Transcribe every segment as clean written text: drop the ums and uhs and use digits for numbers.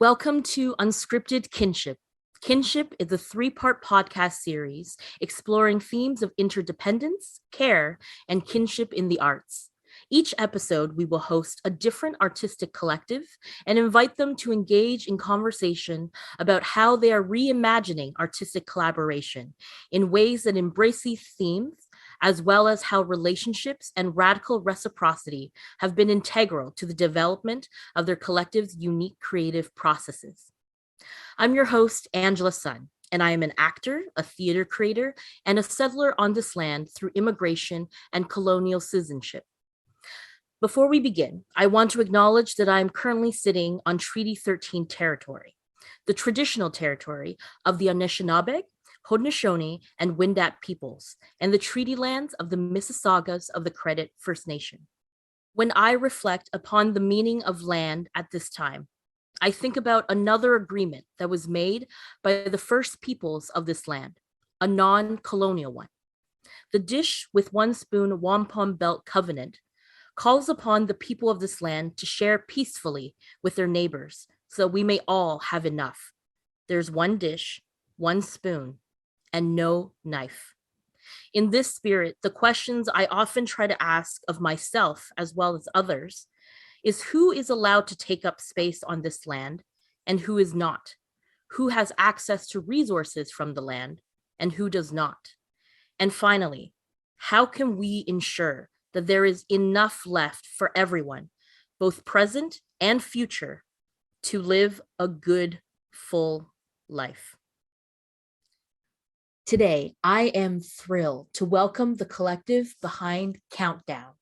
Welcome to Unscripted KINSHIP. KINSHIP is a three-part podcast series exploring themes of interdependence, care, and kinship in the arts. Each episode, we will host a different artistic collective and invite them to engage in conversation about how they are reimagining artistic collaboration in ways that embrace these themes, as well as how relationships and radical reciprocity have been integral to the development of their collective's unique creative processes. I'm your host, Angela Sun, and I am an actor, a theater creator, and a settler on this land through immigration and colonial citizenship. Before we begin, I want to acknowledge that I am currently sitting on Treaty 13 territory, the traditional territory of the Anishinaabe, Haudenosaunee, and Wendat peoples, and the treaty lands of the Mississaugas of the Credit First Nation. When I reflect upon the meaning of land at this time, I think about another agreement that was made by the first peoples of this land, a non-colonial one. The Dish with One Spoon Wampum Belt Covenant calls upon the people of this land to share peacefully with their neighbors so we may all have enough. There's one dish, one spoon, and no knife. In this spirit, the questions I often try to ask of myself as well as others is who is allowed to take up space on this land and who is not? Who has access to resources from the land and who does not? And finally, how can we ensure that there is enough left for everyone, both present and future, to live a good, full life? Today, I am thrilled to welcome the collective behind Countdown.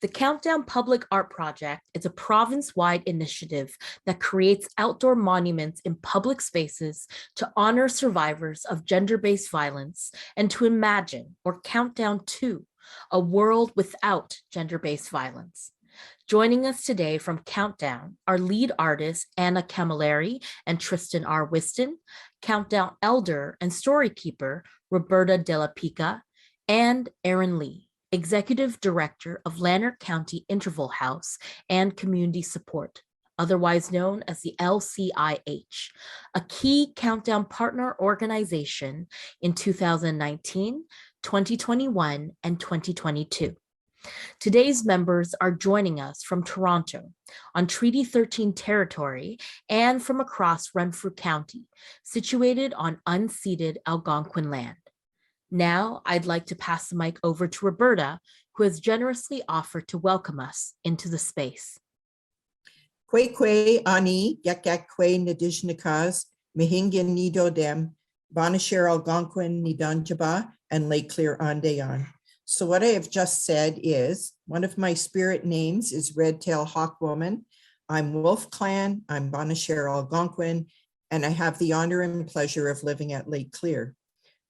The Countdown Public Art Project is a province-wide initiative that creates outdoor monuments in public spaces to honor survivors of gender-based violence and to imagine or count down to a world without gender-based violence. Joining us today from Countdown are lead artists Anna Camilleri and Tristan R. Whiston, Countdown elder and storykeeper Roberta Della Pica, and Aaron Lee, Executive Director of Lanark County Interval House and Community Support, otherwise known as the LCIH, a key Countdown partner organization in 2019, 2021, and 2022. Today's members are joining us from Toronto on Treaty 13 territory and from across Renfrew County, situated on unceded Algonquin land. Now, I'd like to pass the mic over to Roberta, who has generously offered to welcome us into the space. Kwe ani yak kwe nadijnikas, Mahingin nido dem, Banasher Algonquin nidanjaba, and Lake Clear Andeyan. So what I have just said is, one of my spirit names is Red Tail Hawk Woman. I'm Wolf Clan, I'm Banasher Algonquin, and I have the honor and pleasure of living at Lake Clear.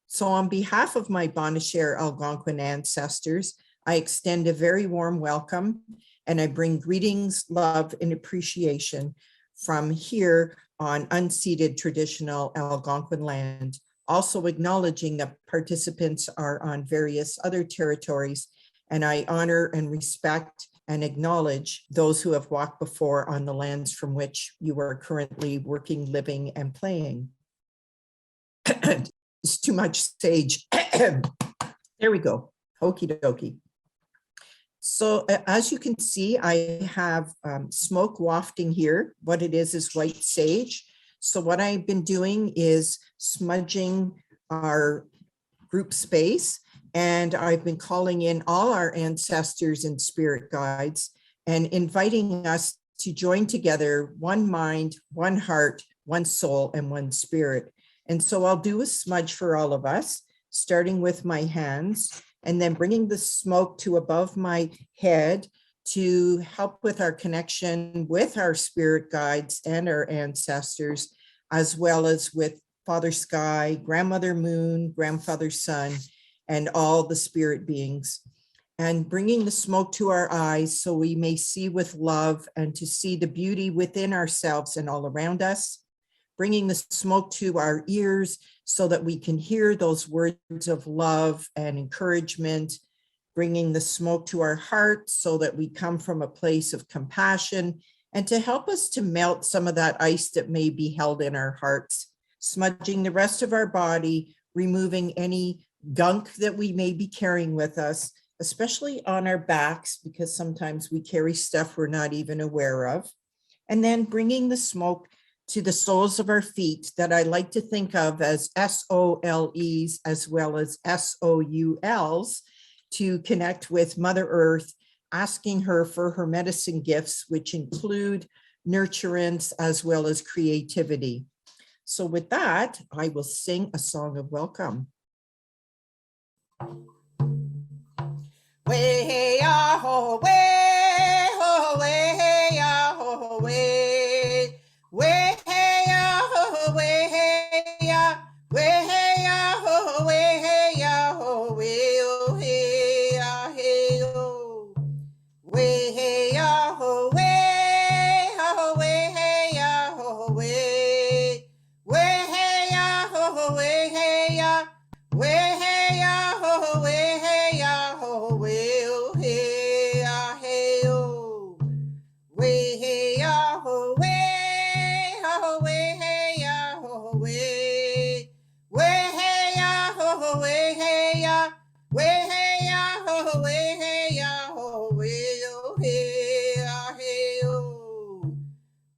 So on behalf of my Banasher Algonquin ancestors, I extend a very warm welcome, and I bring greetings, love, and appreciation from here on unceded traditional Algonquin land. Also acknowledging that participants are on various other territories, and I honor and respect and acknowledge those who have walked before on the lands from which you are currently working, living, and playing. It's too much sage. There we go. Okie dokie. So as you can see, I have smoke wafting here. What it is white sage. So what I've been doing is smudging our group space, and I've been calling in all our ancestors and spirit guides and inviting us to join together, one mind, one heart, one soul, and one spirit. And so I'll do a smudge for all of us, starting with my hands and then bringing the smoke to above my head to help with our connection with our spirit guides and our ancestors, as well as with Father Sky, Grandmother Moon, Grandfather Sun, and all the spirit beings. And bringing the smoke to our eyes so we may see with love and to see the beauty within ourselves and all around us. Bringing the smoke to our ears so that we can hear those words of love and encouragement. Bringing the smoke to our heart so that we come from a place of compassion and to help us to melt some of that ice that may be held in our hearts, smudging the rest of our body, removing any gunk that we may be carrying with us, especially on our backs, because sometimes we carry stuff we're not even aware of. And then bringing the smoke to the soles of our feet that I like to think of as SOLEs as well as SOULs, to connect with Mother Earth, asking her for her medicine gifts, which include nurturance as well as creativity. So with that, I will sing a song of welcome. Way, ah, way, oh, way, ah, way, way, ah, way, ah, way, ah, way, ah, way, oh, hey, ah, hey, oh. Way, ah, way, ah, way, ah, way, way, ah, way, ah, way, ah, way, ah, way, oh, hey, ah, hey, oh. Way, ah, way, ah, way, ah, way, way, ah, way, ah, way, ah, way, ah, way, oh, hey, ah, hey, oh.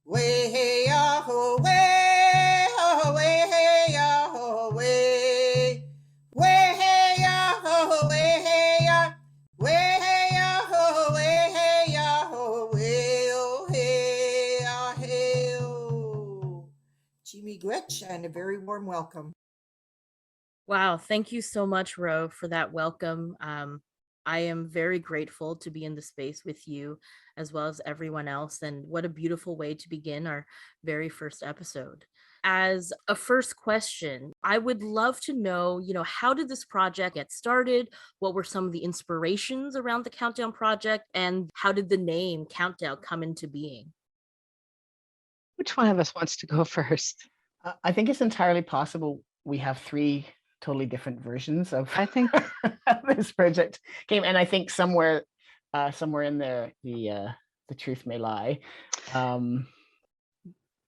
Way, ah, way, ah, way, ah, way, way, ah, way, ah, way, ah, way, ah, way, oh, hey, ah, hey, oh. Jimmy Gwetch, and a very warm welcome. Wow, thank you so much, Ro, for that welcome. I am very grateful to be in the space with you as well as everyone else. And what a beautiful way to begin our very first episode. As a first question, I would love to know, how did this project get started? What were some of the inspirations around the Countdown project? And how did the name Countdown come into being? Which one of us wants to go first? I think it's entirely possible we have three totally different versions of I think this project came, and I think somewhere in there the truth may lie.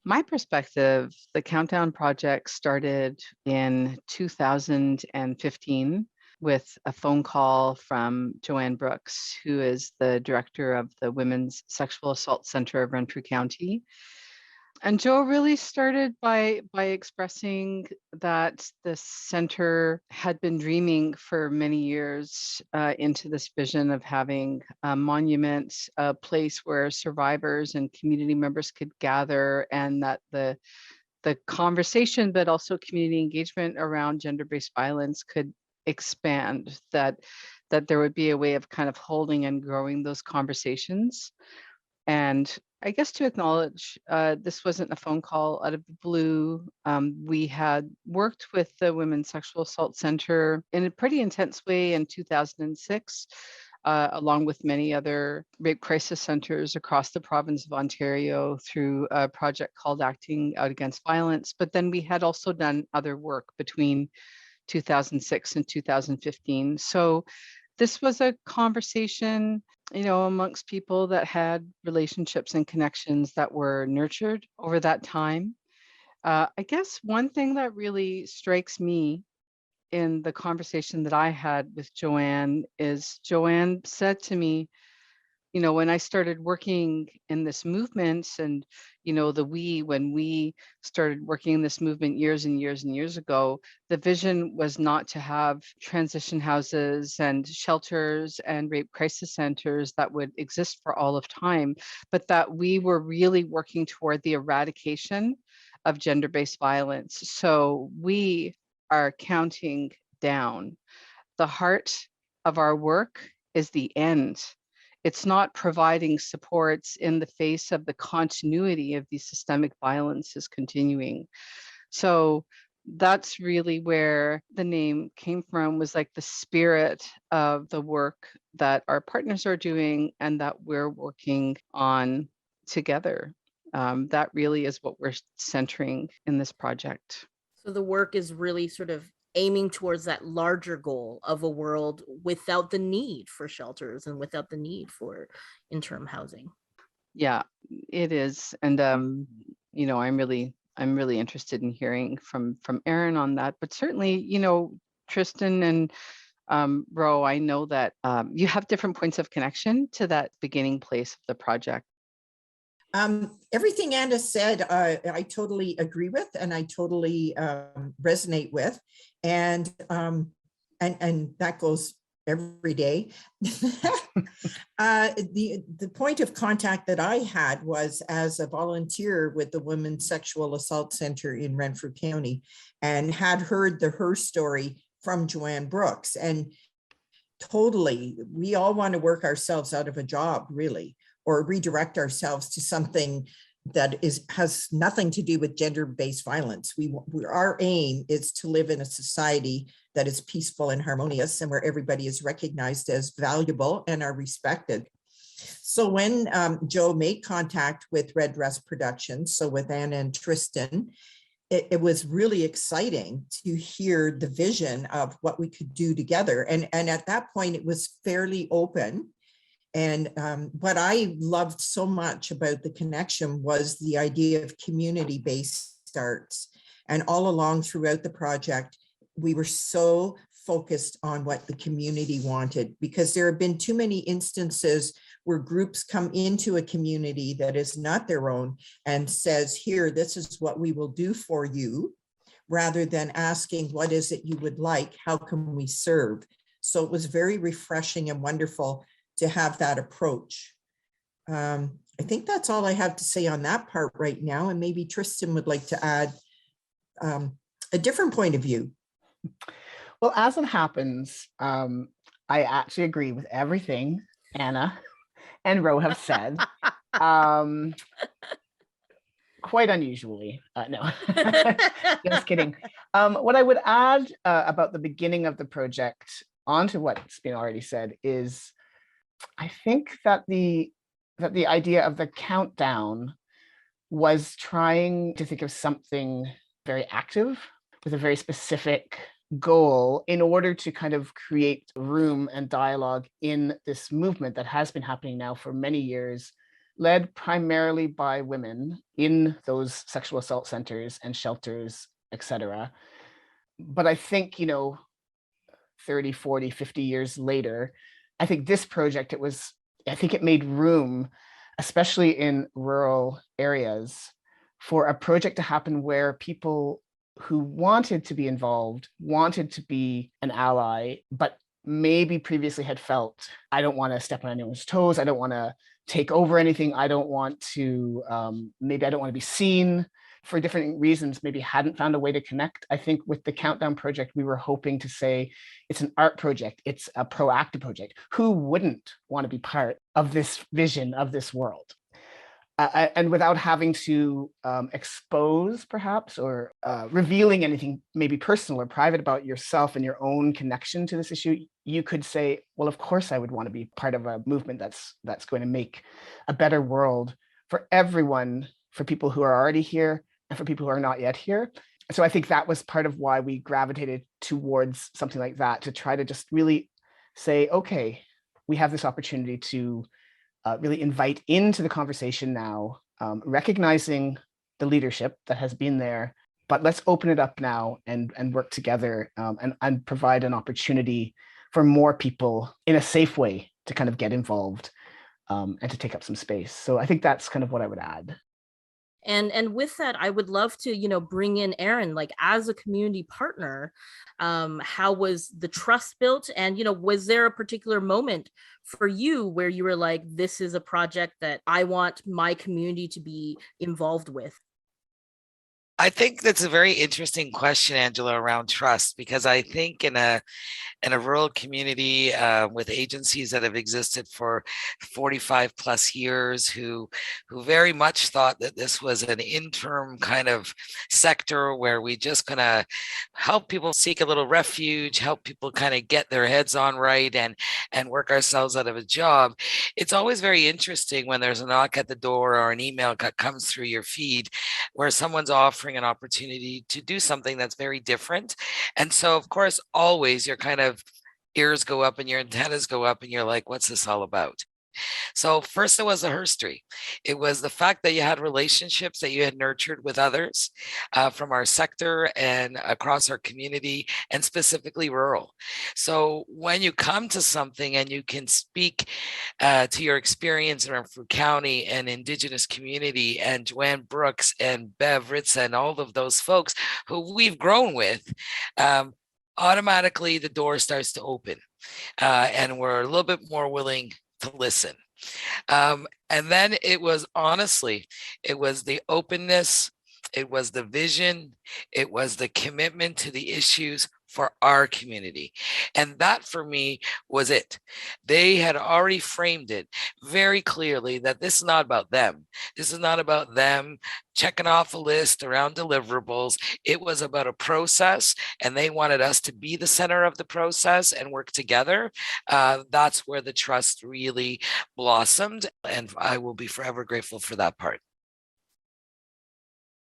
my perspective, the Countdown project started in 2015 with a phone call from Joanne Brooks, who is the director of the Women's Sexual Assault Center of Renfrew County. And Joe really started by expressing that the center had been dreaming for many years into this vision of having a monument, a place where survivors and community members could gather, and that the conversation, but also community engagement around gender-based violence could expand, that there would be a way of kind of holding and growing those conversations. And I guess to acknowledge, this wasn't a phone call out of the blue. We had worked with the Women's Sexual Assault Center in a pretty intense way in 2006, along with many other rape crisis centers across the province of Ontario through a project called Acting Out Against Violence. But then we had also done other work between 2006 and 2015. So this was a conversation, amongst people that had relationships and connections that were nurtured over that time. I guess one thing that really strikes me in the conversation that I had with Joanne is Joanne said to me, when I started working in this movement, and, when we started working in this movement years and years and years ago, the vision was not to have transition houses and shelters and rape crisis centers that would exist for all of time, but that we were really working toward the eradication of gender-based violence. So we are counting down. The heart of our work is the end. It's not providing supports in the face of the continuity of these systemic violences continuing. So that's really where the name came from, was like the spirit of the work that our partners are doing and that we're working on together. That really is what we're centering in this project. So the work is really sort of aiming towards that larger goal of a world without the need for shelters and without the need for interim housing. Yeah, it is. And I'm really interested in hearing from Erin on that. But certainly, Tristan and Ro, I know that you have different points of connection to that beginning place of the project. Everything Anna said, I totally agree with, and I totally resonate with, and that goes every day. The point of contact that I had was as a volunteer with the Women's Sexual Assault Center in Renfrew County, and had heard her story from Joanne Brooks, and totally, we all want to work ourselves out of a job, really, or redirect ourselves to something that has nothing to do with gender-based violence. Our aim is to live in a society that is peaceful and harmonious, and where everybody is recognized as valuable and are respected. So when Joe made contact with Red Dress Productions, so with Anna and Tristan, it was really exciting to hear the vision of what we could do together. And at that point, it was fairly open. And what I loved so much about the connection was the idea of community-based arts. And all along throughout the project, we were so focused on what the community wanted, because there have been too many instances where groups come into a community that is not their own and says, here, this is what we will do for you, rather than asking, what is it you would like? How can we serve? So it was very refreshing and wonderful to have that approach. I think that's all I have to say on that part right now. And maybe Tristan would like to add a different point of view. Well, as it happens, I actually agree with everything Anna and Ro have said. Quite unusually. No, just kidding. What I would add about the beginning of the project onto what's been already said is, I think that the idea of the countdown was trying to think of something very active with a very specific goal in order to kind of create room and dialogue in this movement that has been happening now for many years, led primarily by women in those sexual assault centers and shelters, etc. But I think, 30, 40, 50 years later, I think this project, I think it made room, especially in rural areas, for a project to happen where people who wanted to be involved, wanted to be an ally, but maybe previously had felt, I don't want to step on anyone's toes, I don't want to take over anything, I don't want to, maybe I don't want to be seen, for different reasons, maybe hadn't found a way to connect. I think with the Countdown project, we were hoping to say it's an art project, it's a proactive project. Who wouldn't want to be part of this vision of this world? And without having to expose perhaps or revealing anything maybe personal or private about yourself and your own connection to this issue, you could say, well, of course I would want to be part of a movement that's going to make a better world for everyone, for people who are already here and for people who are not yet here. So I think that was part of why we gravitated towards something like that, to try to just really say, okay, we have this opportunity to really invite into the conversation now, recognizing the leadership that has been there, but let's open it up now and work together and provide an opportunity for more people in a safe way to kind of get involved and to take up some space. So I think that's kind of what I would add. And with that, I would love to, bring in Erin, like as a community partner. How was the trust built? And, was there a particular moment for you where you were like, this is a project that I want my community to be involved with? I think that's a very interesting question, Angela, around trust, because I think in a rural community with agencies that have existed for 45 plus years, who very much thought that this was an interim kind of sector where we just gonna help people seek a little refuge, help people kind of get their heads on right and work ourselves out of a job. It's always very interesting when there's a knock at the door or an email that comes through your feed where someone's offering an opportunity to do something that's very different. And so, of course, always your kind of ears go up and your antennas go up and you're like, what's this all about? So first it was the herstory. It was the fact that you had relationships that you had nurtured with others from our sector and across our community, and specifically rural. So when you come to something and you can speak to your experience in Renfrew County and Indigenous community and Joanne Brooks and Bev Ritza and all of those folks who we've grown with, automatically the door starts to open and we're a little bit more willing to listen. And then it was honestly, it was the openness, it was the vision, it was the commitment to the issues for our community. And that for me was it. They had already framed it very clearly that this is not about them. This is not about them checking off a list around deliverables. It was about a process, and they wanted us to be the center of the process and work together. That's where the trust really blossomed, and I will be forever grateful for that part.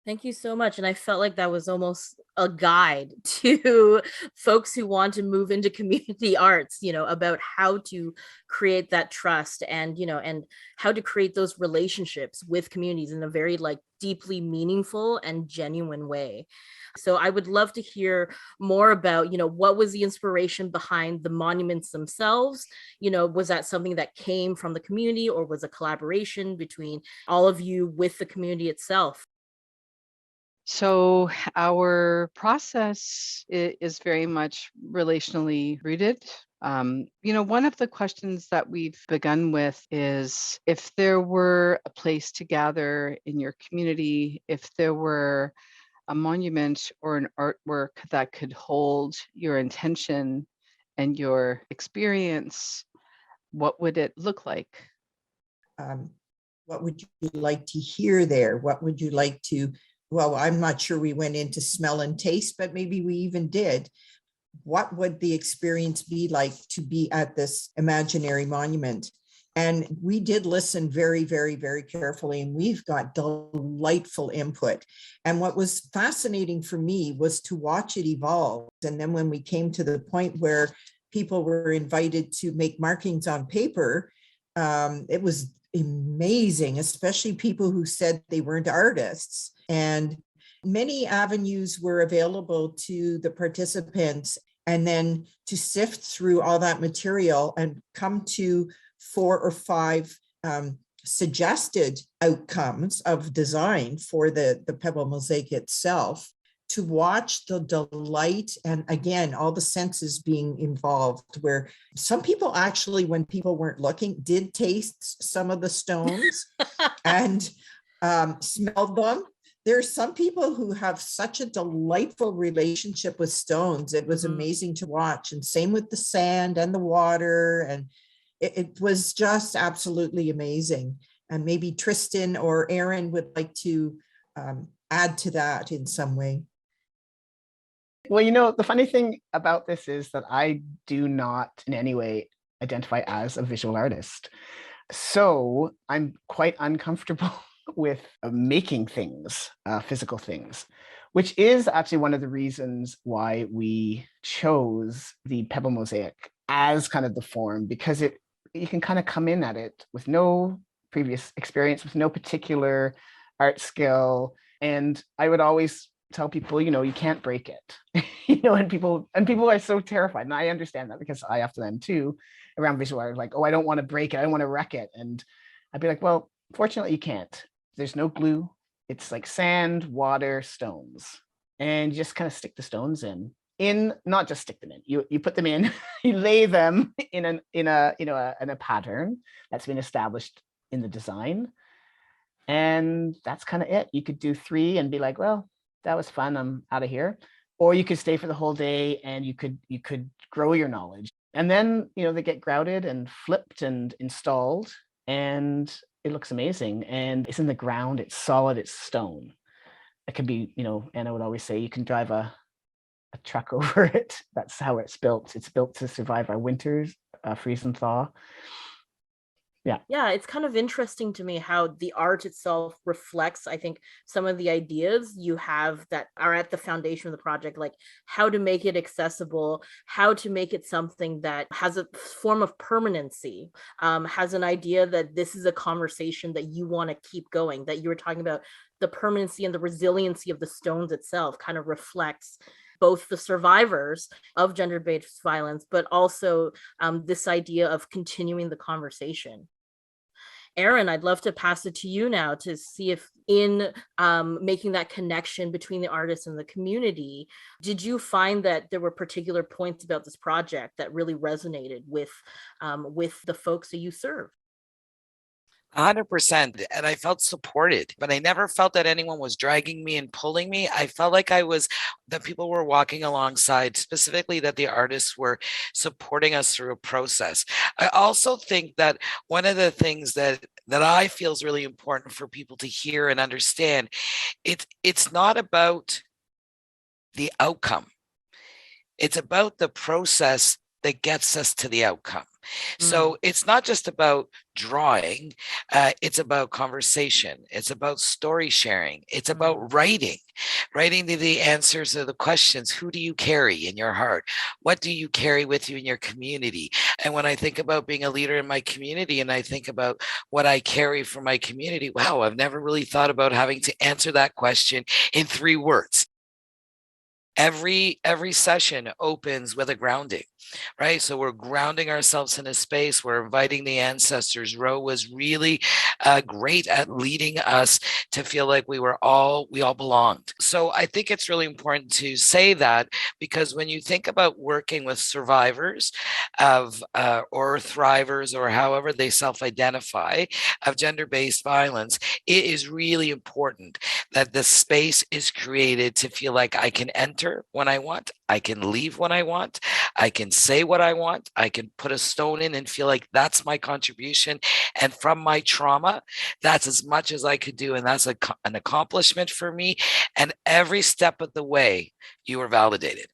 Thank you so much. And I felt like that was almost a guide to folks who want to move into community arts, about how to create that trust and, and how to create those relationships with communities in a very like deeply meaningful and genuine way. So I would love to hear more about, what was the inspiration behind the monuments themselves? Was that something that came from the community, or was a collaboration between all of you with the community itself? So our process is very much relationally rooted. One of the questions that we've begun with is if there were a place to gather in your community, if there were a monument or an artwork that could hold your intention and your experience, what would it look like? What would you like to hear there? What would you like to, well, I'm not sure we went into smell and taste, but maybe we even did. What would the experience be like to be at this imaginary monument? And we did listen very, very, very carefully, and we've got delightful input. And what was fascinating for me was to watch it evolve. And then when we came to the point where people were invited to make markings on paper, it was amazing, especially people who said they weren't artists. And many avenues were available to the participants, and then to sift through all that material and come to 4 or 5 suggested outcomes of design for the pebble mosaic itself, to watch the delight and again all the senses being involved, where some people actually, when people weren't looking, did taste some of the stones and smelled them. There's some people who have such a delightful relationship with stones. It was amazing to watch, and same with the sand and the water, and it was just absolutely amazing. And maybe Tristan or Aaron would like to add to that in some way. Well, the funny thing about this is that I do not in any way identify as a visual artist. So I'm quite uncomfortable with making things, physical things, which is actually one of the reasons why we chose the pebble mosaic as kind of the form, because you can kind of come in at it with no previous experience, with no particular art skill. And I would always tell people, you can't break it, and people are so terrified. And I understand that, because I often am too around visual art, like, oh, I don't want to break it. I don't want to wreck it. And I'd be like, well, fortunately you can't. There's no glue. It's like sand, water, stones. And you just kind of stick the stones in, not just stick them in, you put them in, you lay them in a pattern that's been established in the design. And that's kind of it. You could do 3 and be like, well, that was fun, I'm out of here. Or you could stay for the whole day and you could grow your knowledge. And then, they get grouted and flipped and installed, and it looks amazing. And it's in the ground, it's solid, it's stone. It can be, and I would always say you can drive a truck over it. That's how it's built. It's built to survive our winters, freeze and thaw. Yeah, it's kind of interesting to me how the art itself reflects, I think, some of the ideas you have that are at the foundation of the project, like how to make it accessible, how to make it something that has a form of permanency, has an idea that this is a conversation that you want to keep going, that you were talking about the permanency and the resiliency of the stones itself kind of reflects both the survivors of gender-based violence, but also this idea of continuing the conversation. Aaron, I'd love to pass it to you now to see if in making that connection between the artist and the community, did you find that there were particular points about this project that really resonated with the folks that you serve? 100%. And I felt supported, but I never felt that anyone was dragging me and pulling me. I felt like that people were walking alongside, specifically that the artists were supporting us through a process. I also think that one of the things that I feel is really important for people to hear and understand, it's not about the outcome. It's about the process that gets us to the outcome. So it's not just about drawing, it's about conversation, it's about story sharing, it's about writing the answers to the questions. Who do you carry in your heart? What do you carry with you in your community? And when I think about being a leader in my community and I think about what I carry for my community, wow, I've never really thought about having to answer that question in 3 words. Every session opens with a grounding, right? So we're grounding ourselves in a space. We're inviting the ancestors. Ro was really great at leading us to feel like we all belonged. So I think it's really important to say that, because when you think about working with survivors of or thrivers, or however they self-identify, of gender-based violence, it is really important that the space is created to feel like I can enter when I want, I can leave when I want, I can say what I want, I can put a stone in and feel like that's my contribution. And from my trauma, that's as much as I could do. And that's an accomplishment for me. And every step of the way, you were validated.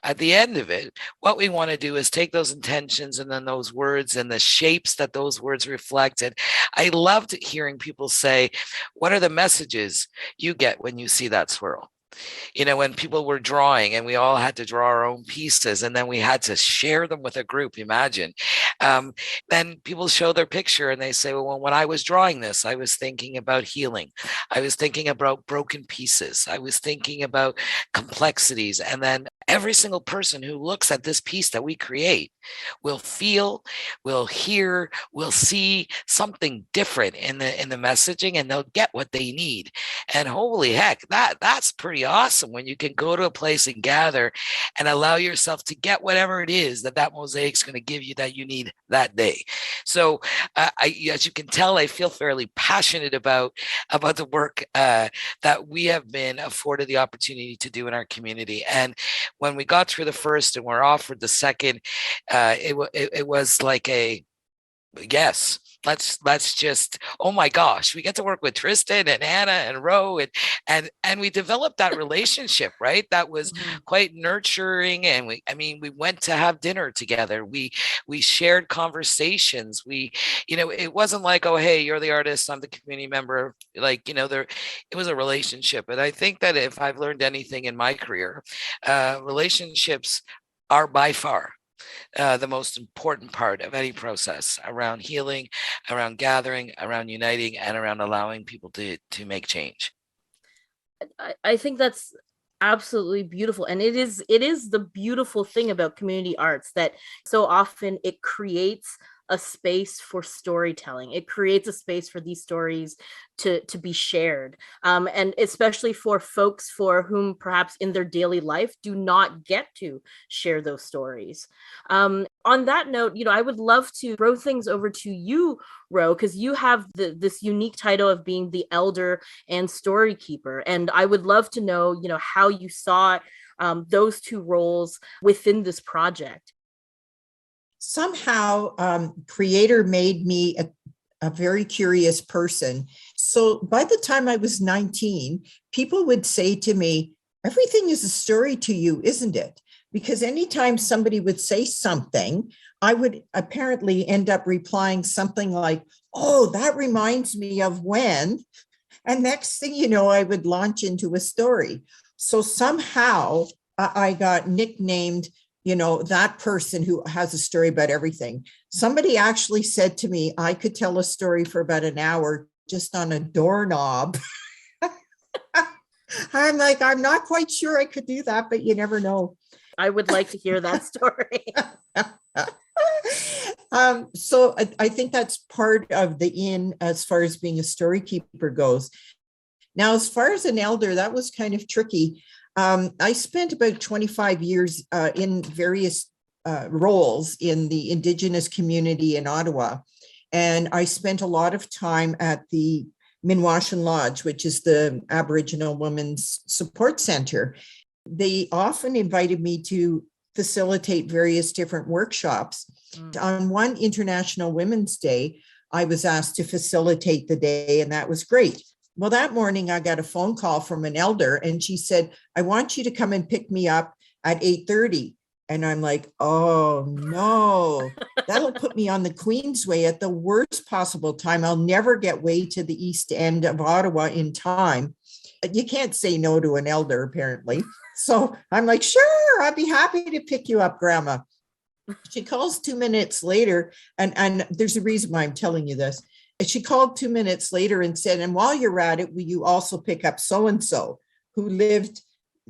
At the end of it, what we want to do is take those intentions and then those words and the shapes that those words reflect. And I loved hearing people say, what are the messages you get when you see that swirl? When people were drawing and we all had to draw our own pieces and then we had to share them with a group, imagine. Then people show their picture and they say, well, when I was drawing this, I was thinking about healing. I was thinking about broken pieces. I was thinking about complexities. And then every single person who looks at this piece that we create will feel, will hear, will see something different in the messaging, and they'll get what they need. And holy heck, that's pretty awesome when you can go to a place and gather and allow yourself to get whatever it is that mosaic's going to give you that you need that day. So as you can tell, I feel fairly passionate about the work that we have been afforded the opportunity to do in our community. And when we got through the first and were offered the second, it was like a yes. Let's just, oh my gosh, we get to work with Tristan and Anna and Ro, and we developed that relationship, right? That was quite nurturing. And we went to have dinner together. We shared conversations. It wasn't like, oh, hey, you're the artist, I'm the community member. It was a relationship. And I think that if I've learned anything in my career, relationships are by far the most important part of any process around healing, around gathering, around uniting, and around allowing people to make change. I think that's absolutely beautiful. And it is the beautiful thing about community arts, that so often it creates a space for storytelling. It creates a space for these stories to be shared. And especially for folks for whom perhaps in their daily life do not get to share those stories. On that note, I would love to throw things over to you, Ro, because you have this unique title of being the elder and story keeper. And I would love to know, how you saw those two roles within this project. Somehow, Creator made me a very curious person. So by the time I was 19, people would say to me, everything is a story to you, isn't it? because anytime somebody would say something, I would apparently end up replying something like, oh, that reminds me of when. And next thing you know, I would launch into a story. So somehow I got nicknamed, that person who has a story about everything. Somebody actually said to me, I could tell a story for about an hour just on a doorknob. I'm like, I'm not quite sure I could do that, but you never know. I would like to hear that story. So I think that's part of the in as far as being a story keeper goes. Now, as far as an elder, that was kind of tricky. I spent about 25 years in various roles in the Indigenous community in Ottawa. And I spent a lot of time at the Minwashan Lodge, which is the Aboriginal Women's Support Center. They often invited me to facilitate various different workshops. On one International Women's Day, I was asked to facilitate the day, and that was great. Well, that morning I got a phone call from an elder, and she said, I want you to come and pick me up at 8:30. And I'm like, oh no, that'll put me on the Queensway at the worst possible time. I'll never get way to the east end of Ottawa in time. You can't say no to an elder, apparently. So I'm like, sure, I'd be happy to pick you up, Grandma. She calls 2 minutes later, and there's a reason why I'm telling you this. She called 2 minutes later and said, and while you're at it, will you also pick up so-and-so who lived,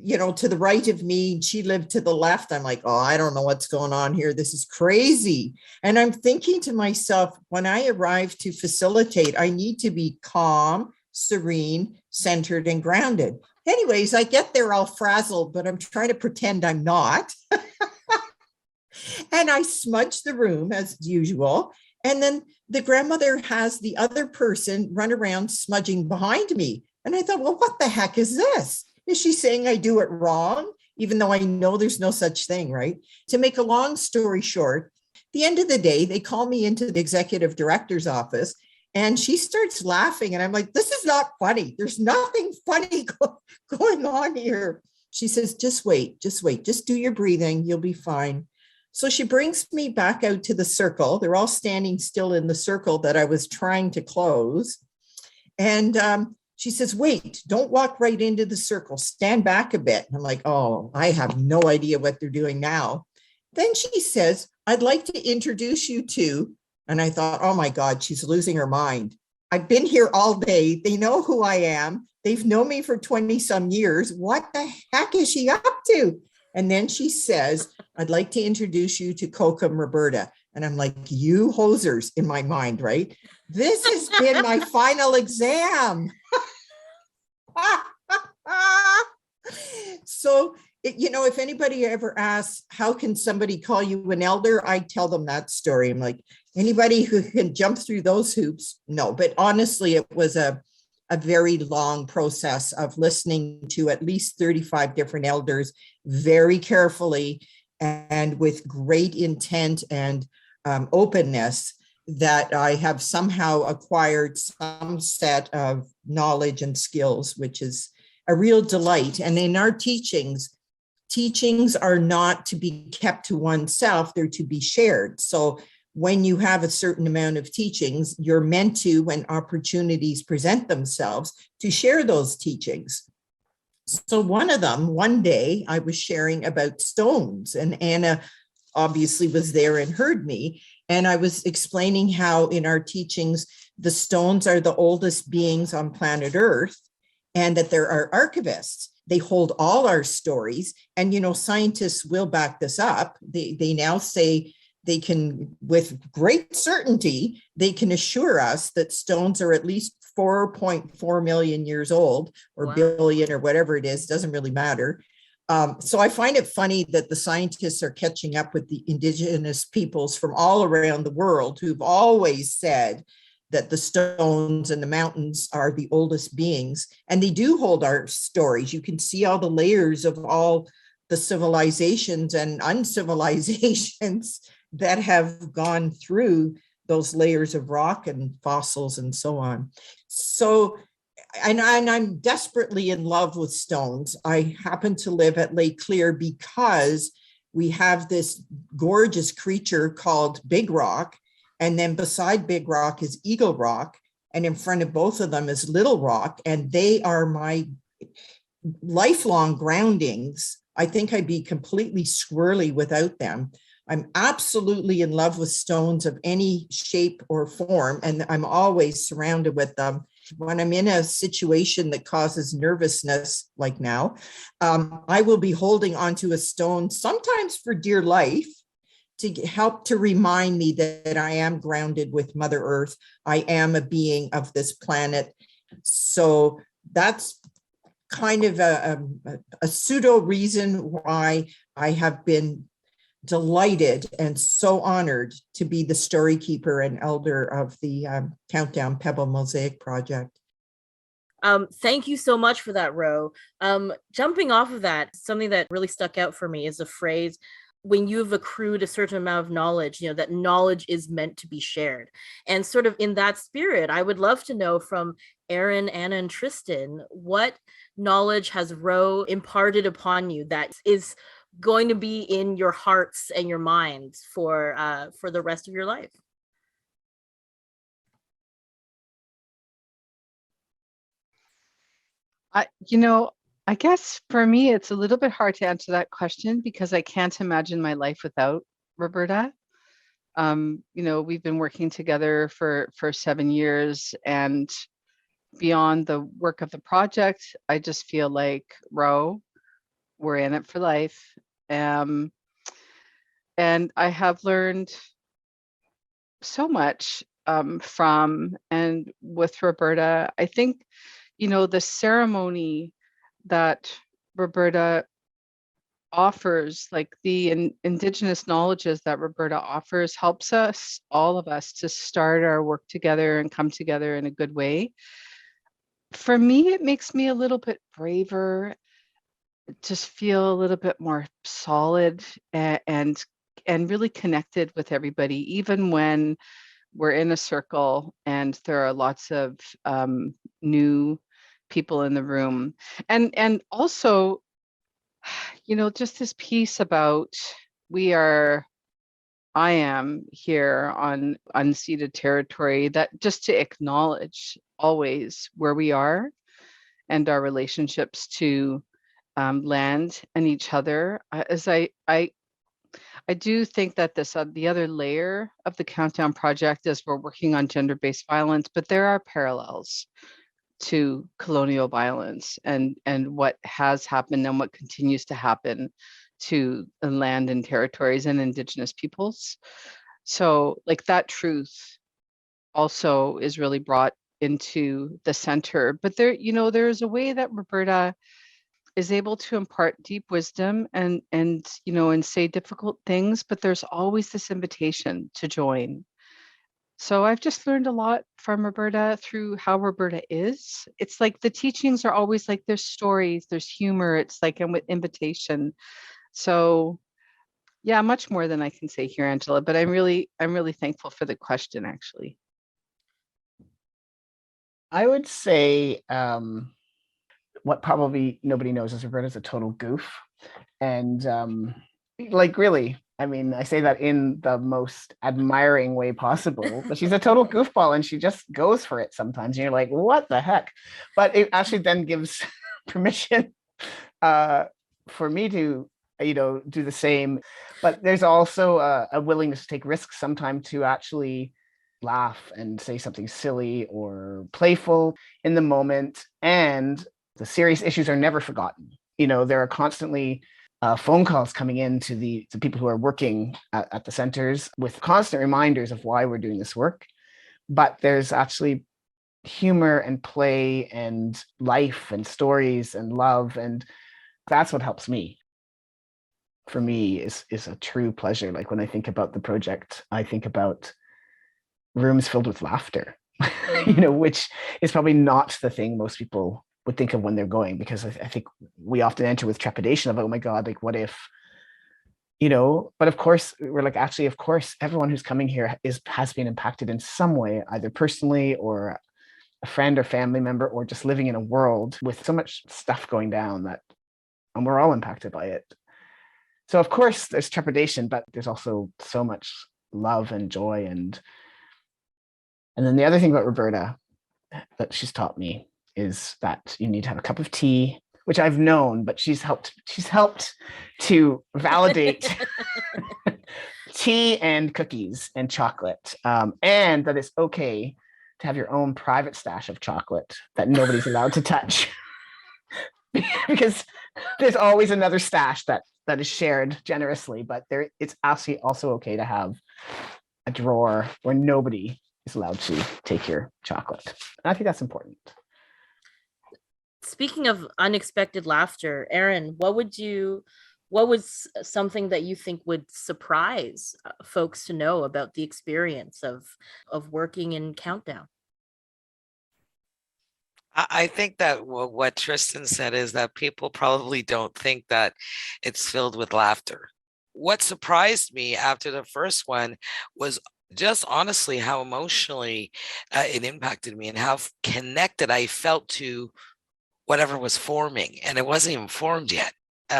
to the right of me? She lived to the left. I'm like, oh, I don't know what's going on here. This is crazy. And I'm thinking to myself, when I arrive to facilitate, I need to be calm, serene, centered, and grounded. Anyways, I get there all frazzled, but I'm trying to pretend I'm not. And I smudge the room as usual. And then the grandmother has the other person run around smudging behind me. And I thought, well, what the heck is this? Is she saying I do it wrong? Even though I know there's no such thing, right? To make a long story short, at the end of the day, they call me into the executive director's office, and she starts laughing. And I'm like, this is not funny. There's nothing funny going on here. She says, just wait, just do your breathing. You'll be fine. So she brings me back out to the circle. They're all standing still in the circle that I was trying to close. And she says, wait, don't walk right into the circle. Stand back a bit. And I'm like, oh, I have no idea what they're doing now. Then she says, I'd like to introduce you to, and I thought, oh my God, she's losing her mind. I've been here all day. They know who I am. They've known me for 20 some years. What the heck is she up to? And then she says, I'd like to introduce you to Kokum Roberta. And I'm like, you hosers, in my mind, right? This has been my final exam. So, if anybody ever asks, how can somebody call you an elder? I tell them that story. I'm like, anybody who can jump through those hoops? No, but honestly, it was a very long process of listening to at least 35 different elders very carefully and with great intent and openness, that I have somehow acquired some set of knowledge and skills, which is a real delight. And in our teachings are not to be kept to oneself, they're to be shared. So when you have a certain amount of teachings, you're meant to, when opportunities present themselves, to share those teachings. So one day I was sharing about stones, and Anna obviously was there and heard me. And I was explaining how in our teachings, the stones are the oldest beings on planet Earth, and that there are archivists. They hold all our stories. And, scientists will back this up. They now say, they can, with great certainty, they can assure us that stones are at least 4.4 million years old, or Wow. billion, or whatever it is, doesn't really matter. So I find it funny that the scientists are catching up with the Indigenous peoples from all around the world who've always said that the stones and the mountains are the oldest beings. And they do hold our stories. You can see all the layers of all the civilizations and uncivilizations that have gone through those layers of rock and fossils and so on. So, and I'm desperately in love with stones. I happen to live at Lake Clear because we have this gorgeous creature called Big Rock. And then beside Big Rock is Eagle Rock. And in front of both of them is Little Rock. And they are my lifelong groundings. I think I'd be completely squirrely without them. I'm absolutely in love with stones of any shape or form, and I'm always surrounded with them. When I'm in a situation that causes nervousness, like now, I will be holding onto a stone, sometimes for dear life, to help to remind me that I am grounded with Mother Earth. I am a being of this planet. So that's kind of a pseudo reason why I have been delighted and so honored to be the story keeper and elder of the Countdown Pebble Mosaic Project. Thank you so much for that, Ro. Jumping off of that, something that really stuck out for me is the phrase, when you've accrued a certain amount of knowledge, that knowledge is meant to be shared. And sort of in that spirit, I would love to know from Aaron, Anna, and Tristan, what knowledge has Ro imparted upon you that is going to be in your hearts and your minds for the rest of your life? I guess for me, it's a little bit hard to answer that question because I can't imagine my life without Roberta. We've been working together for 7 years, and beyond the work of the project, I just feel like Ro, we're in it for life. And I have learned so much from and with Roberta. I think, the ceremony that Roberta offers, like the Indigenous knowledges that Roberta offers, helps us, all of us, to start our work together and come together in a good way. For me, it makes me a little bit braver, just feel a little bit more solid and really connected with everybody, even when we're in a circle and there are lots of new people in the room. And also, just this piece about I am here on unceded territory, that just to acknowledge always where we are and our relationships to land and each other. As I do think that this the other layer of the Countdown Project is we're working on gender-based violence, but there are parallels to colonial violence and what has happened and what continues to happen to the land and territories and Indigenous peoples. So like that truth also is really brought into the center. But there's a way that Roberta is able to impart deep wisdom and say difficult things, but there's always this invitation to join. So I've just learned a lot from Roberta through how Roberta is. It's like the teachings are always like there's stories, there's humor, it's like an invitation. So yeah, much more than I can say here, Angela, but I'm really thankful for the question, actually. I would say what probably nobody knows is Roberta's a total goof. And really, I mean, I say that in the most admiring way possible, but she's a total goofball and she just goes for it sometimes. And you're like, what the heck? But it actually then gives permission for me to, do the same. But there's also a willingness to take risks sometimes to actually laugh and say something silly or playful in the moment. And the serious issues are never forgotten. There are constantly phone calls coming in to the people who are working at the centers with constant reminders of why we're doing this work. But there's actually humor and play and life and stories and love. And that's what helps me. For me is a true pleasure. Like when I think about the project, I think about rooms filled with laughter, which is probably not the thing most people would think of when they're going, because I think we often enter with trepidation of, oh my God, like what if, but of course we're like, actually, of course, everyone who's coming here has been impacted in some way, either personally or a friend or family member, or just living in a world with so much stuff going down and we're all impacted by it. So of course there's trepidation, but there's also so much love and joy. And then the other thing about Roberta that she's taught me is that you need to have a cup of tea, which I've known, but she's helped to validate tea and cookies and chocolate, and that it's okay to have your own private stash of chocolate that nobody's allowed to touch. Because there's always another stash that is shared generously, but it's actually also okay to have a drawer where nobody is allowed to take your chocolate. And I think that's important. Speaking of unexpected laughter, Erin, what was something that you think would surprise folks to know about the experience of working in Countdown? I think that what Tristan said is that people probably don't think that it's filled with laughter. What surprised me after the first one was just honestly how emotionally it impacted me and how connected I felt to whatever was forming, and it wasn't even formed yet.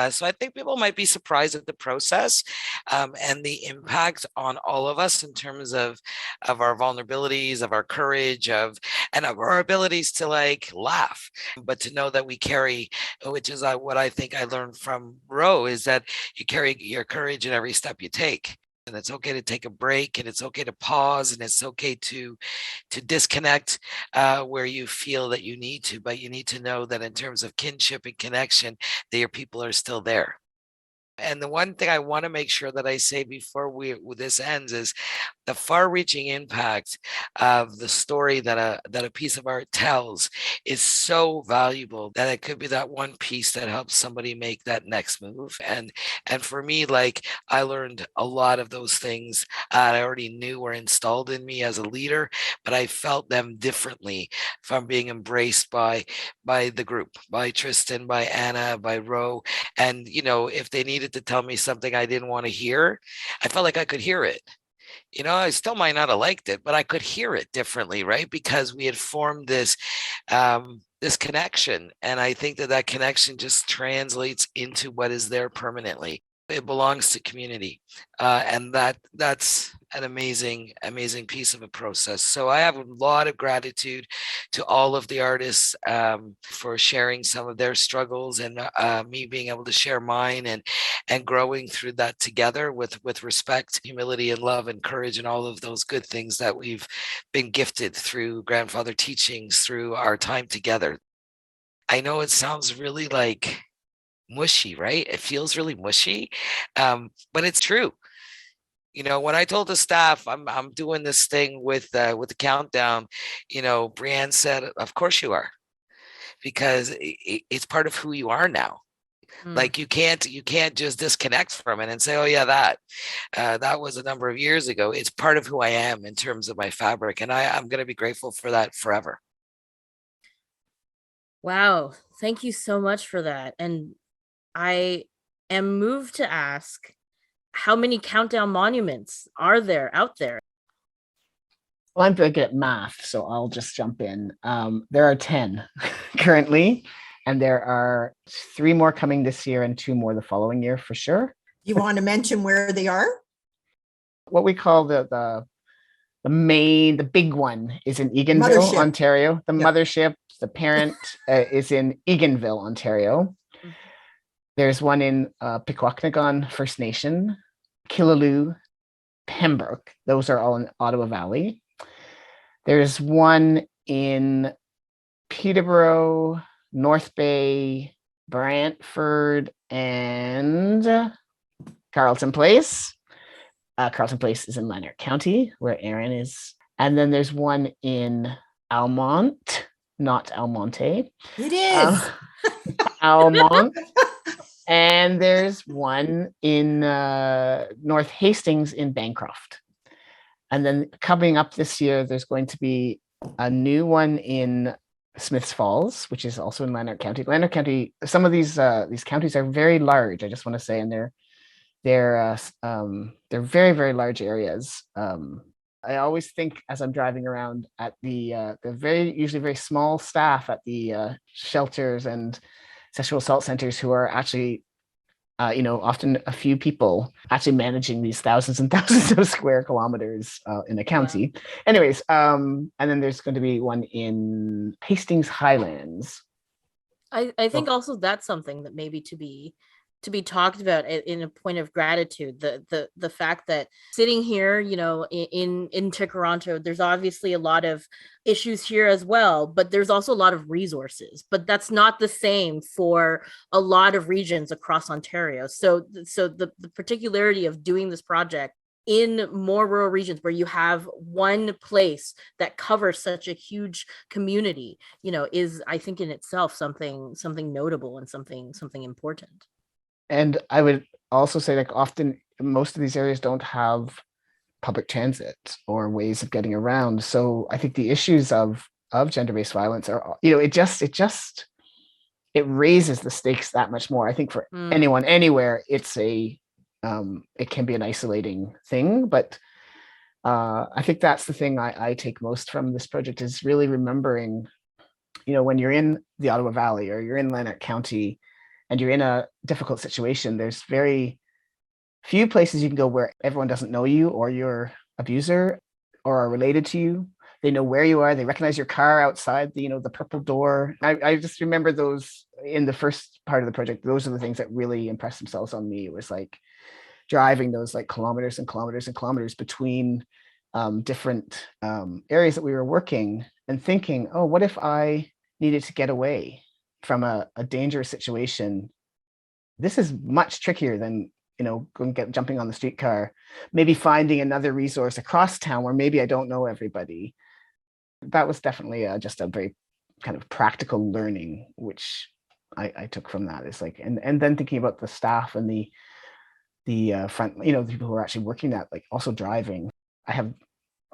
So I think people might be surprised at the process and the impact on all of us in terms of our vulnerabilities, of our courage, and of our abilities to like laugh, but to know that we carry, which is what I think I learned from Ro, is that you carry your courage in every step you take. And it's okay to take a break, and it's okay to pause, and it's okay to disconnect where you feel that you need to, but you need to know that in terms of kinship and connection, that your people are still there. And the one thing I want to make sure that I say before this ends is the far-reaching impact of the story that a piece of art tells is so valuable that it could be that one piece that helps somebody make that next move. And for me, like, I learned a lot of those things I already knew were installed in me as a leader, but I felt them differently from being embraced by the group, by Tristan, by Anna, by Ro. And if they needed to tell me something I didn't want to hear, I felt like I could hear it. I still might not have liked it, but I could hear it differently, right? Because we had formed this connection, and I think that connection just translates into what is there permanently. It belongs to community, and that's an amazing piece of a process. So I have a lot of gratitude to all of the artists for sharing some of their struggles, and me being able to share mine, and growing through that together with respect, humility, and love, and courage, and all of those good things that we've been gifted through grandfather teachings, through our time together. I know it sounds really like mushy, right? It feels really mushy, but it's true. When I told the staff I'm doing this thing with the countdown, Brianne said, "Of course you are, because it's part of who you are now. Like you can't just disconnect from it and say, oh yeah, that was a number of years ago. It's part of who I am in terms of my fabric, and I'm going to be grateful for that forever." Wow, thank you so much for that. And I am moved to ask, how many Countdown monuments are there out there? Well, I'm good at math, so I'll just jump in. There are 10 currently, and there are 3 more coming this year and 2 more the following year for sure. You want to mention where they are? What we call the big one is in Eganville, Mothership. Ontario. The Yeah. mothership, the parent is in Eganville, Ontario. There's one in Pikwakanagan First Nation, Killaloe, Pembroke. Those are all in Ottawa Valley. There's one in Peterborough, North Bay, Brantford, and Carleton Place. Carleton Place is in Lanark County, where Erin is. And then there's one in Almont, not Almonte. It is. Almont. And there's one in North Hastings in Bancroft. And then coming up this year, there's going to be a new one in Smiths Falls, which is also in Lanark County. Lanark County, some of these counties are very large, I just want to say, and they're very, very large areas. I always think as I'm driving around at the usually very small staff at the shelters and sexual assault centers who are actually often a few people actually managing these thousands and thousands of square kilometers in a county. Wow. Anyways, and then there's going to be one in Hastings Highlands. I think also that's something that maybe to be talked about in a point of gratitude. The fact that sitting here, in Toronto, there's obviously a lot of issues here as well, but there's also a lot of resources. But that's not the same for a lot of regions across Ontario. So the particularity of doing this project in more rural regions where you have one place that covers such a huge community, is, I think, in itself something notable and something important. And I would also say, like, often most of these areas don't have public transit or ways of getting around. So I think the issues of gender-based violence are, it raises the stakes that much more. I think for anyone, anywhere, it can be an isolating thing, but I think that's the thing I take most from this project, is really remembering, when you're in the Ottawa Valley or you're in Lanark County and you're in a difficult situation, there's very few places you can go where everyone doesn't know you or your abuser or are related to you. They know where you are. They recognize your car outside the purple door. I just remember those in the first part of the project. Those are the things that really impressed themselves on me. It was like driving those like kilometers and kilometers and kilometers between different areas that we were working and thinking, oh, what if I needed to get away from a dangerous situation? This is much trickier than, jumping on the streetcar, maybe finding another resource across town where maybe I don't know everybody. That was definitely just a very kind of practical learning, which I took from that. Is like, and then thinking about the staff and the front, the people who are actually working that, like also driving. I have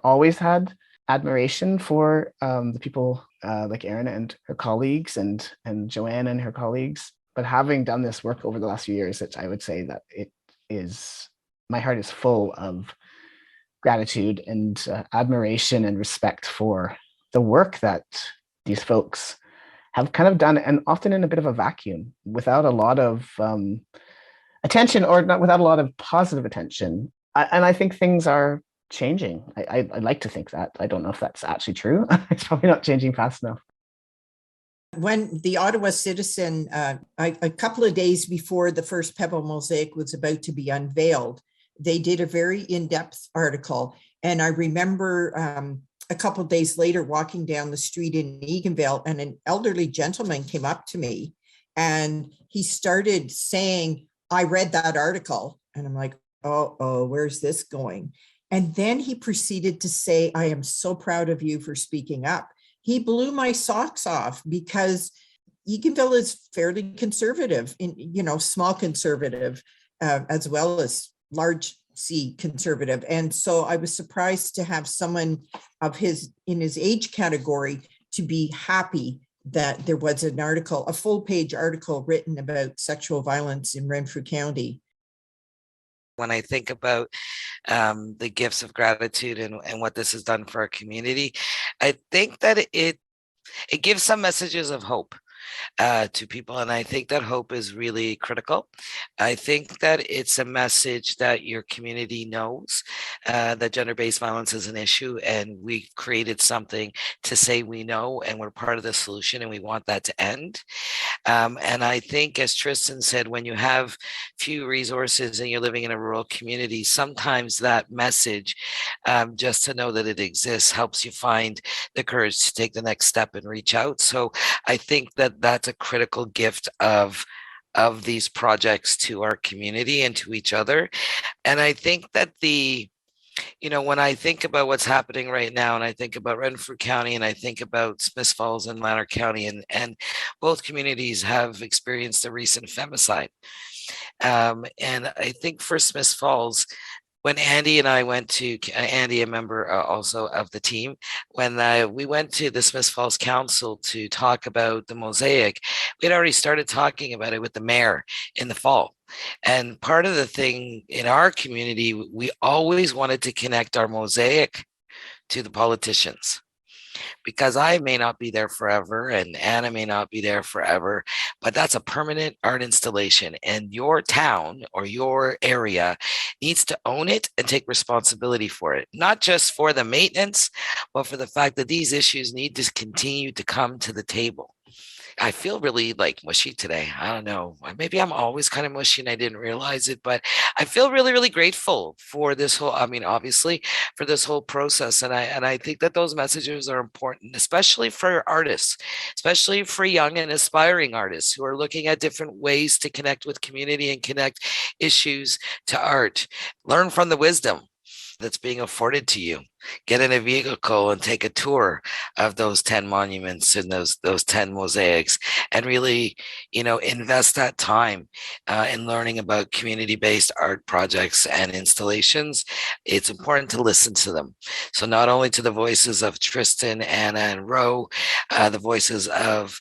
always had admiration for the people like Erin and her colleagues and Joanne and her colleagues. But having done this work over the last few years, I would say that my heart is full of gratitude and admiration and respect for the work that these folks have kind of done, and often in a bit of a vacuum, without a lot of attention, or not without a lot of positive attention. And I think things are changing. I like to think that. I don't know if that's actually true. It's probably not changing fast enough. When the Ottawa Citizen, a couple of days before the first Pebble mosaic was about to be unveiled, they did a very in-depth article. And I remember a couple of days later walking down the street in Eganville, and an elderly gentleman came up to me and he started saying, I read that article. And I'm like, oh, where's this going? And then he proceeded to say, I am so proud of you for speaking up. He blew my socks off, because Eganville is fairly conservative, small conservative, as well as large C conservative. And so I was surprised to have someone in his age category to be happy that there was an article, a full page article written about sexual violence in Renfrew County. When I think about the gifts of gratitude and what this has done for our community, I think that it gives some messages of hope to people. And I think that hope is really critical. I think that it's a message that your community knows that gender-based violence is an issue, and we've created something to say we know, and we're part of the solution, and we want that to end. And I think, as Tristan said, when you have few resources and you're living in a rural community, sometimes that message, just to know that it exists, helps you find the courage to take the next step and reach out. So I think that that's a critical gift of these projects to our community and to each other. And I think that when I think about what's happening right now, and I think about Renfrew County, and I think about Smith Falls and Lanark County, and both communities have experienced a recent femicide. And I think for Smith Falls, when Andy and I went to, Andy, a member also of the team, when we went to the Smith Falls Council to talk about the mosaic, we'd already started talking about it with the mayor in the fall. And part of the thing in our community, we always wanted to connect our mosaic to the politicians. because I may not be there forever and Anna may not be there forever, but that's a permanent art installation. And your town or your area needs to own it and take responsibility for it, not just for the maintenance, but for the fact that these issues need to continue to come to the table. I feel really like mushy today. I don't know. Maybe I'm always kind of mushy and I didn't realize it, but I feel really, really grateful for this whole, I mean, obviously for this whole process. And I think that those messages are important, especially for artists, especially for young and aspiring artists who are looking at different ways to connect with community and connect issues to art. Learn from the wisdom that's being afforded to you. Get in a vehicle and take a tour of those 10 monuments and those 10 mosaics, and really, invest that time in learning about community-based art projects and installations. It's important to listen to them. So not only to the voices of Tristan, Anna, and Ro, the voices of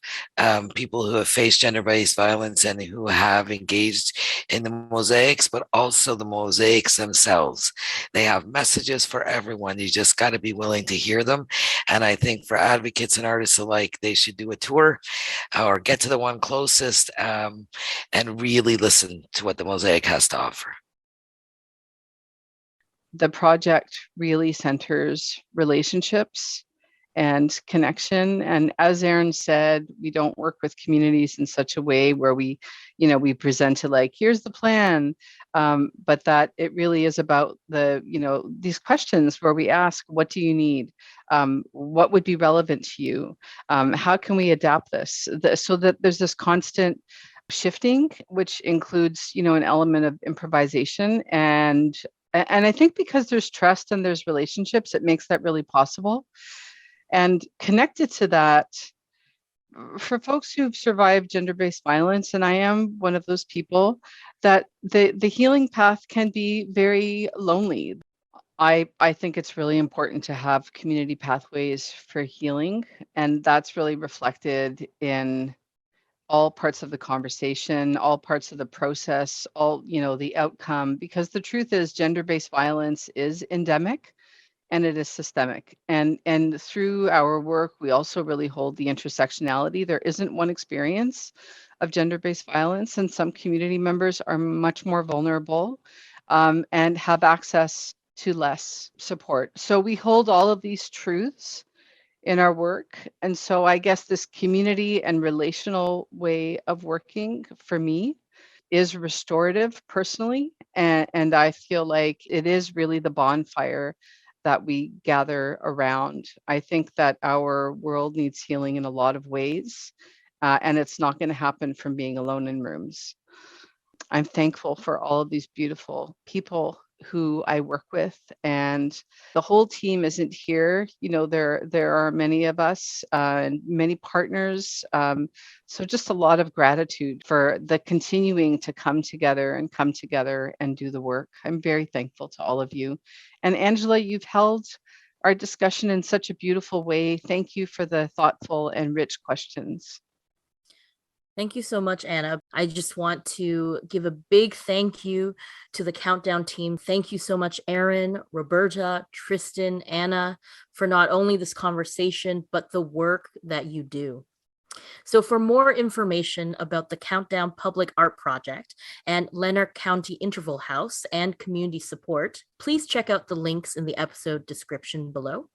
people who have faced gender-based violence and who have engaged in the mosaics, but also the mosaics themselves. They have messages for everyone. You just got to be willing to hear them. And I think for advocates and artists alike, they should do a tour or get to the one closest and really listen to what the mosaic has to offer. The project really centers relationships and connection. And as Erin said, we don't work with communities in such a way where we present it like, here's the plan, but that it really is about these questions where we ask, what do you need? What would be relevant to you? How can we adapt this? So that there's this constant shifting, which includes, an element of improvisation. And I think because there's trust and there's relationships, it makes that really possible. And connected to that, for folks who've survived gender-based violence, and I am one of those people, that the healing path can be very lonely. I think it's really important to have community pathways for healing, and that's really reflected in all parts of the conversation, all parts of the process, all, the outcome, because the truth is gender-based violence is endemic and it is systemic. And through our work, we also really hold the intersectionality. There isn't one experience of gender-based violence, and some community members are much more vulnerable and have access to less support. So we hold all of these truths in our work. And so I guess this community and relational way of working for me is restorative personally. And I feel like it is really the bonfire that we gather around. I think that our world needs healing in a lot of ways, and it's not going to happen from being alone in rooms. I'm thankful for all of these beautiful people who I work with, and the whole team isn't here. There are many of us and many partners. So just a lot of gratitude for the continuing to come together and do the work. I'm very thankful to all of you. And Angela, you've held our discussion in such a beautiful way. Thank you for the thoughtful and rich questions. Thank you so much, Anna. I just want to give a big thank you to the Countdown team. Thank you so much, Erin, Roberta, Tristan, Anna, for not only this conversation, but the work that you do. So for more information about the Countdown Public Art Project and Lanark County Interval House and community support, please check out the links in the episode description below.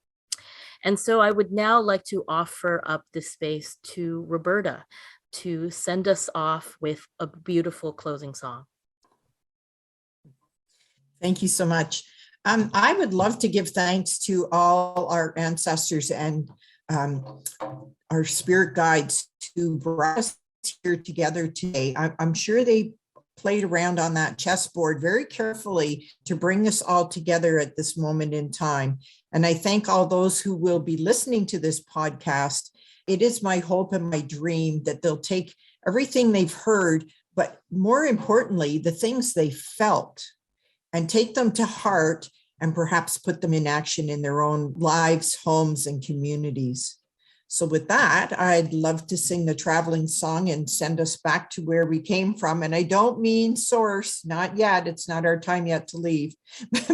And so I would now like to offer up this space to Roberta to send us off with a beautiful closing song. Thank you so much. I would love to give thanks to all our ancestors and our spirit guides who brought us here together today. I'm sure they played around on that chessboard very carefully to bring us all together at this moment in time. And I thank all those who will be listening to this podcast. It is my hope and my dream that they'll take everything they've heard, but more importantly, the things they felt, and take them to heart and perhaps put them in action in their own lives, homes, and communities. So with that, I'd love to sing the traveling song and send us back to where we came from. And I don't mean source, not yet. It's not our time yet to leave,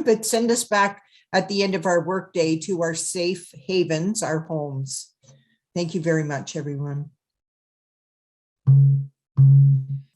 but send us back at the end of our workday to our safe havens, our homes. Thank you very much, everyone.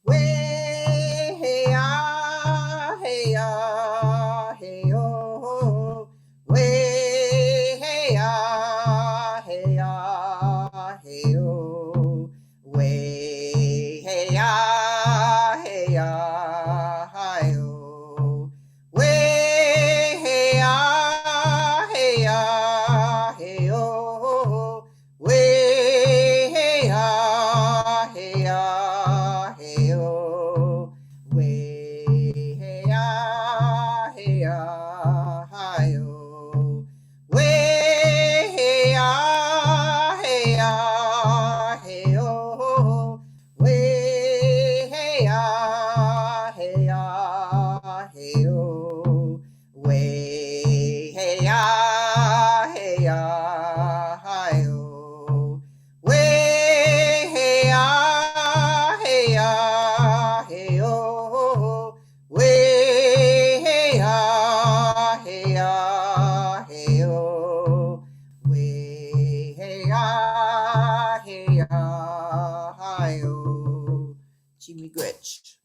Way, hey, ah, hey, ah, hey, oh, way, hey, ah, hey, ah, hey, oh, way, hey, ah, hey, ah, hi, oh, way, hey, ah, hey, ah, hey, oh, way, hey, ah, hey, ah, hey, oh, way, hey, ah, hey, ah, hi, oh, way, hey, ah, hey, ah, hey, oh, way, hey, ah, hey, ah, hey, oh, way, hey, ah, hey, ah, hi, oh, way, hey, ah, hey, ah, hey, oh, way, hey, ah, hey, ah, hey, oh, way, hey, ah, hey, ah, hi, oh. Jimmy Gwitch.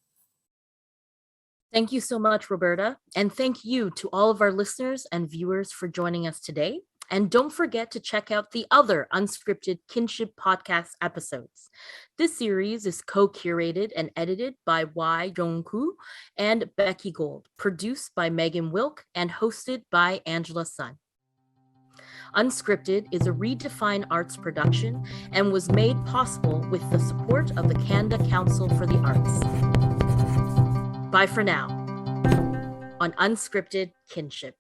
Thank you so much, Roberta. And thank you to all of our listeners and viewers for joining us today. And don't forget to check out the other Unscripted Kinship podcast episodes. This series is co-curated and edited by Y. Jongku and Becky Gold, produced by Megan Wilk, and hosted by Angela Sun. Unscripted is a Redefine Arts production and was made possible with the support of the Canada Council for the Arts. Bye for now on Unscripted Kinship.